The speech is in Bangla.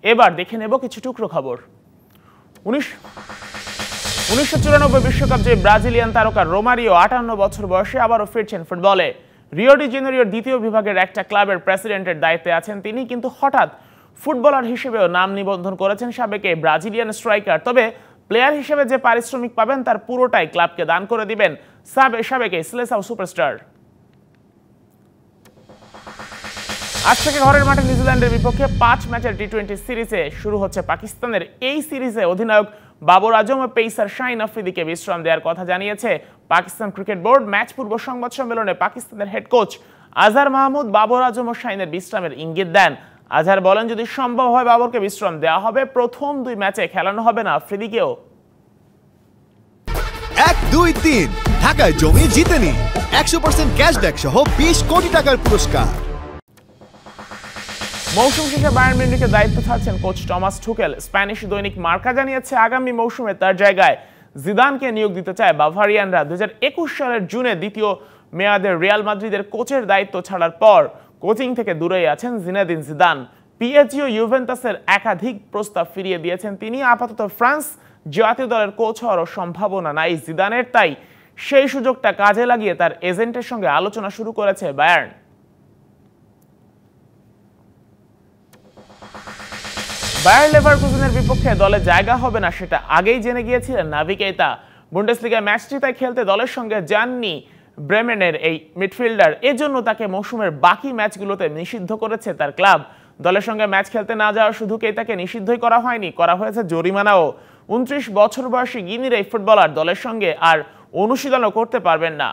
এবার দেখে নেব কিছু টুকরো খবর। 1994 বিশ্বকাপ জয়ী ব্রাজিলিয়ান তারকা রোমারিও 58 বছর বয়সে আবারও ফিরছেন ফুটবলে। রিও ডি জেনেরিওর দ্বিতীয় বিভাগের একটা ক্লাবের প্রেসিডেন্টের দায়িত্বে আছেন তিনি, কিন্তু হঠাৎ ফুটবলার হিসেবেও নাম নিবন্ধন করেছেন সাবেক এই ব্রাজিলিয়ান স্ট্রাইকার। তবে প্লেয়ার হিসেবে যে পারিশ্রমিক পাবেন তার পুরোটাই ক্লাবকে দান করে দিবেন সাবেক এই সিলেসাও সুপারস্টার। আজ থেকে ঘরের মাঠে নিউজিল্যান্ডের বিপক্ষে 5 ম্যাচের টি-20 সিরিজে শুরু হচ্ছে পাকিস্তানের। এই সিরিজে অধিনায়ক বাবর আজম ও পেসার শাহিন আফ্রিদিকে বিশ্রাম দেওয়ার কথা জানিয়েছে পাকিস্তান ক্রিকেট বোর্ড। ম্যাচ পূর্ব সংবাদ সম্মেলনে পাকিস্তানের হেড কোচ আজহার মাহমুদ বাবর আজম ও শাহিনের বিশ্রামের ইঙ্গিত দেন। আজহার বলেন, যদি সম্ভব হয় বাবরকে বিশ্রাম দেওয়া হবে, প্রথম 2 ম্যাচে খেলানো হবে না আফ্রিদিকেও। 1, 2, 3 ঢাকায় জমি জিতে নিন 100% ক্যাশব্যাক সহ 20 কোটি টাকার পুরস্কার। মৌসুম শেষে বায়ার্ন মিউনিখের দায়িত্ব ছাড়ছেন কোচ টমাস টুকেল। স্প্যানিশ দৈনিক মার্কা জানিয়েছে, আগামী মৌসুমে তার জায়গায় জিদানকে নিয়োগ দিতে চায় বাভারিয়ানরা। 2021 সালের জুনে দ্বিতীয় মেয়াদের রিয়াল মাদ্রিদের কোচের দায়িত্ব ছাড়ার পর কোচিং থেকে দূরেই আছেন জিনেদিন জিদান। পিএসজি ও ইউভেন্টাসের একাধিক প্রস্তাব ফিরিয়ে দিয়েছেন তিনি। আপাতত ফ্রান্স জাতীয় দলের কোচ হওয়ারও সম্ভাবনা নাই জিদানের, তাই সেই সুযোগটা কাজে লাগিয়ে তার এজেন্টের সঙ্গে আলোচনা শুরু করেছে বায়ার্ন। বায়ার লেভারকুসেনের বিপক্ষে দলে জায়গা হবে না সেটা আগেই জেনে গিয়েছিলেন নাভি কেইতা। বুন্ডেসলিগায় ম্যাচ জেতায় খেলতে দলের সঙ্গে যাননি ব্রেমেনের এই মিডফিল্ডার। এজন্য তাকে মৌসুমের বাকি ম্যাচগুলোতে নিষিদ্ধ করেছে তার ক্লাব। দলের সঙ্গে ম্যাচ খেলতে না যাওয়া শুধু কেইতাকে নিষিদ্ধই করা হয়নি, করা হয়েছে জরিমানাও। 29 বছর বয়সী গিনির এই ফুটবলার দলের সঙ্গে আর অনুশীলনও করতে পারবেন না।